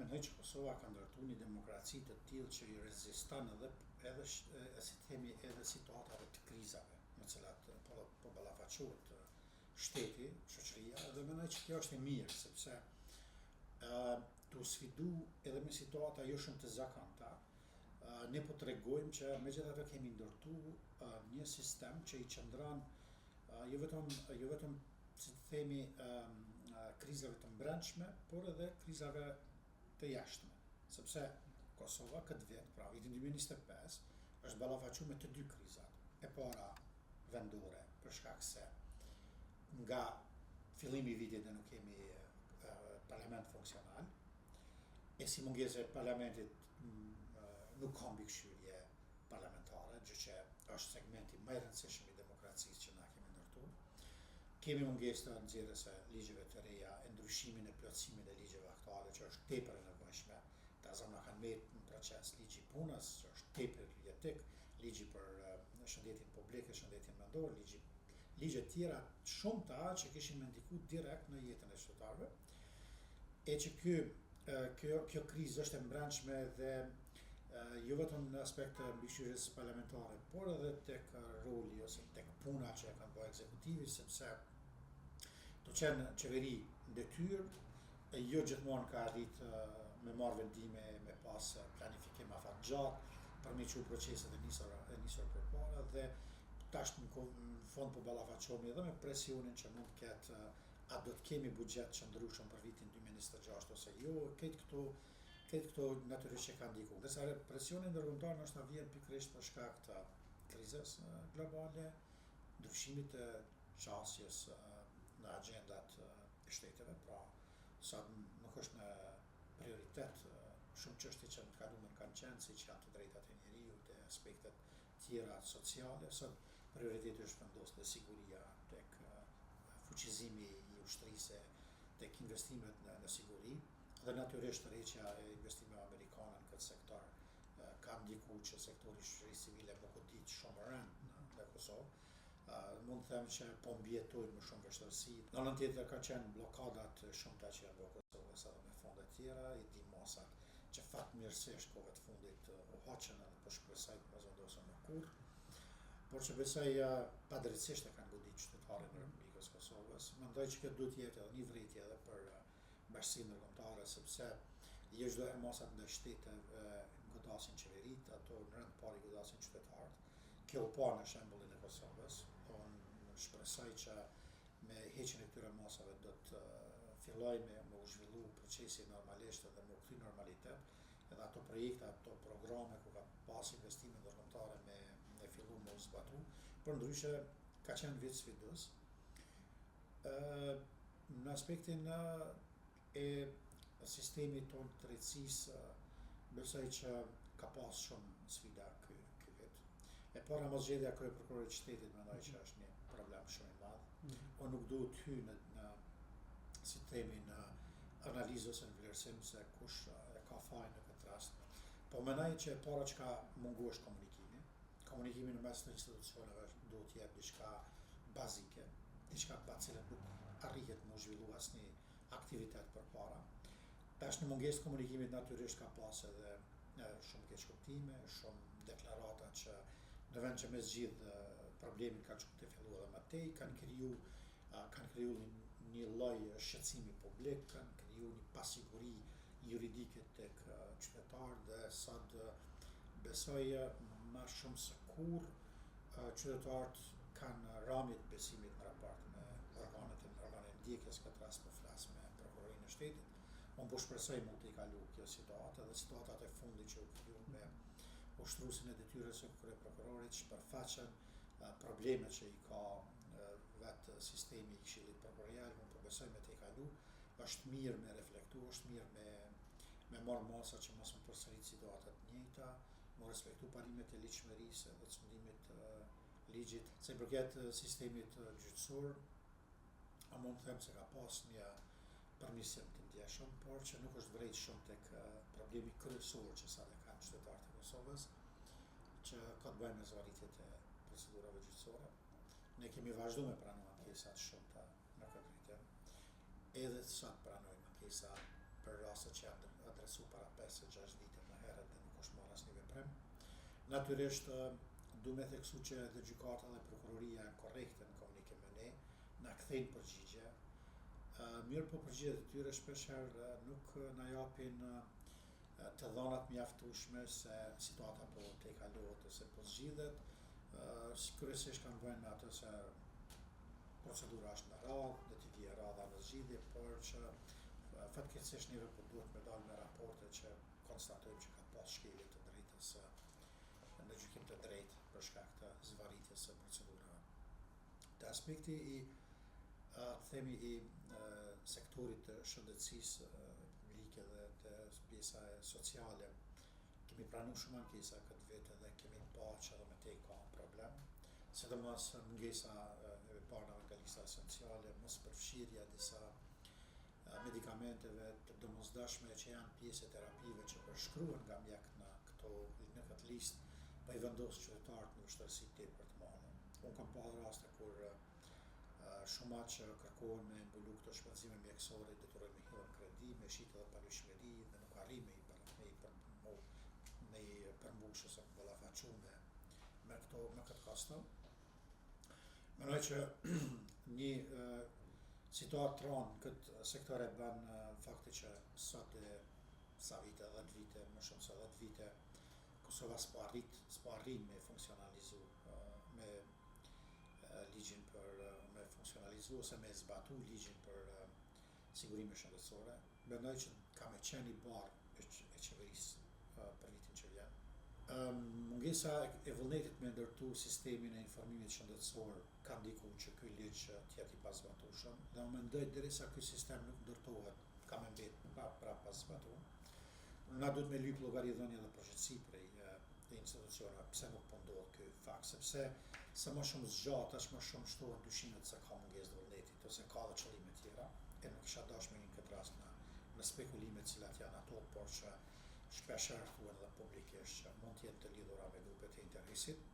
mendoj që Kosova ka ndërtuar një demokraci të tillë që i reziston edhe si themi edhe situatave të krizave në cilat po ballafaqohet shteti, shoqëria, dhe mendoj që kjo është e mirë sepse tu sfidu edhe me situata jo shumë të zakonta, ne po tregojmë që megjithatë kemi ndërtu një sistem që i qëndron jo vetëm si të themi krizave të brendshme, por edhe krizave të jashtme. Sepse Kosova këtë vit, pra vitin 2025, është ballafaqur me të dy krizat. E para vendore, për shkak se nga fillimi i vitit ne nuk kemi parlament funksional, e si mungesë e parlamentit nuk ka mbikëqyrje parlamentare, gjë që është segmenti më i rëndësishëm i demokracisë që na kemi ndërtuar. Kemi mungesë të nxjerrjes së ligjeve të reja, e ndryshimin e plotësimit e ligjeve aktuale, që është tepër e nevojshme. Ta zona kanë në proces ligji punës, që është tepër jetik, ligji për shëndetin publik, shëndetin mendor, ligje të tjera shumëta që kishin me ndiku direkt në jetën e qytetarëve. E që kjo krizë është e brendshme dhe jo vetëm në aspekt të mbikëqyrjes parlamentare, por edhe tek roli ose tek puna që e kanë bërë ekzekutivi, sepse të qenë qeveri detyrë, jo gjithmonë ka arrit me marrë vendime, me pas planifikim afatgjatë, për me çu proceset e nisur përpara, dhe tash në fond po ballafaqohemi edhe me presionin që mund të ketë a do të kemi buxhet qëndrueshëm për vitin 2026 ose jo, këtë këto natyrisht që kanë ndikuar. Ndërsa presioni ndërkombëtar ndoshta vjen pikërisht për shkak të krizës globale, ndryshimit të çësjes në agjendat e shteteve, pra sa nuk është në prioritet shumë çështje që në kaluar kanë qenë, siç janë të drejtat e njerëzit, e aspektet tjera sociale, sot prioriteti është vendosur te siguria, tek fuqizimi i ushtrisë, tek investimet në siguri, dhe natyrisht rreqja e investimeve amerikane në këtë sektor ka ndikuar që sektori i shoqërisë civile po godit shumë rënd në Kosovë. Mund të them që po mbjetojnë më shumë vështirësi. Në anën tjetër ka qenë blokadat shumëta që janë bërë Kosovës edhe me fonde tjera, i dimosat që fatmirësisht kohëve të fundit u hoqën edhe po shpresoj të mos vendosen më kurrë. Por që besoj padrejtisht e kanë godit qytetarët e Republikës Kosovës. Mendoj që kjo duhet të jetë edhe një vërejtje edhe për bashkësinë ndërkombëtare, sepse jo çdo mosat ndaj shteteve godasin qeveritë, ato në rënd parë godasin qytetarët. Kjo u pa në shembullin e Kosovës. Unë shpresoj që me heqjen e këtyre mosave do të fillojmë me u zhvillu procesi normalisht dhe me u kthy normalitet, edhe ato projekte, ato programe ku ka pas investime ndërkombëtare me fillu me u zbatu, por ndryshe ka qenë vit sfidues. Në aspektin e sistemit tonë të drejtësisë, besoj që ka pas shumë sfida ky vit. E para mosgjedhja e kryeprokurorit të shtetit mendoj që është një problem shumë i madh. Unë nuk duhet të hyj në si themi në analizë ose në vlerësim se kush e ka fajin në këtë rast. Po mendoj që e para që ka mungu është komunikimi. Komunikimi në mes të institucioneve duhet të jetë diçka bazike, diçka pa cilën nuk arrihet me u zhvillu asnjë aktivitet përpara. Tash në mungesë të komunikimit natyrisht ka pas edhe shumë keqkuptime, shumë deklarata që në vend që me zgjidh problemin ka qenë të filluar edhe më tej, kanë kriju një lloj shqetësimi publik, kanë kriju një pasiguri juridike tek qytetarët dhe sot besoj më shumë se kurrë qytetarët kanë rrëmje të besimit në raport me organet e ndjekjes, këtë rast po flas me prokurorin e shtetit. Unë po shpresoj mund të i kalu kjo situatë dhe situatat e fundit që u kriju me ushtruesin e detyrës së kryeprokurorit që përfaqen problemet që i ka vetë sistemi i Këshillit Prokurorial, unë po besoj me të i kalu, është mirë me reflektu, është mirë me marrë masa që mos më përsërit situatat të njëjta, me respektu parimet e ligjshmërisë dhe të cëndimit ligjit. Se i përket sistemit gjyqësor, a mund të them se ka pas një përmirësim të ndjeshëm, por që nuk është vrejt shumë tek problemi kryesor që sa dhe kanë qytetarët e Kosovës, që ka të bëjë me zvarritjet e procedurave gjyqësore. Ne kemi vazhdu me pranu ankesat shumëta në këtë rritje, edhe sa të pranojmë ankesa për raste që janë adresu para 5-6 vite më herët dhe nuk është marrë asnjë veprim. Natyrisht du me theksu që dhe gjykata dhe prokuroria janë korrekte në komunikim me ne, na kthejnë përgjigje. Mirë po përgjigjet e tyre shpeshherë nuk na japin të dhënat mjaftueshme se situata po tejkalohet ose po zgjidhet. Kryesisht kanë vënë me atë se procedura është në radhë, dhe t'i vije radha në zgjidhje, por që fatkeqësisht neve po duhet me dalë me raporte që konstatojmë që ka pas shkelje të drejtës në gjykim të drejtë për shkak të zvarritjes së procedurave. Te aspekti i sektorit të shëndetësisë publike dhe të pjesa sociale, kemi pranuar shumë ankesa këtë vit dhe kemi pa që edhe me te ka problem, sidomos mungesa e parave nga lista esenciale, mos përfshirja e disa medikamenteve të domosdoshme që janë pjesë e terapive që përshkruhen nga mjek në këtë listë, po i vendos qytetarët në vështirësi tepër të mëdha. Unë kam pasur raste kur shumë atë që kërkohen me mbulu këto shpenzime mjekësore detyrojnë me hidhen kredi, me shitë edhe palyshmëri dhe nuk arrin me i përmbush ose ballafaqu me këtë kastëm. Mendoj që një situatë tron këtë sektor e bën fakti që sot sa vite, 10 vite, më shumë se 10 vite, Kosova s'po arrin me funksionalizu me ligjin me funksionalizu ose me zbatu ligjin për sigurime shëndetësore. Mendoj që ka me qenë i barë e qeverisë për vitin që vjen. Mungesa e vullnetit me ndërtu sistemin e informimit shëndetësor ka ndiku që ky ligj të jetë i pazbatueshëm dhe unë mendoj derisa ky sistem nuk ndërtohet ka me mbet pra pazbatuar. Na duhet me lyp llogaridhënie dhe përgjegjësi prej institucioneve pse nuk po ndodh ky fakt, sepse sa më shumë zgjat, as më shumë shtohen dyshimet se ka mungesë vullnetit ose ka edhe qëllime tjera. E nuk kisha dashur me këtë rast në spekulime të cilat janë ato, por që shpeshherë thuhen edhe publikisht që mund të jenë të lidhura me grupet e interesit.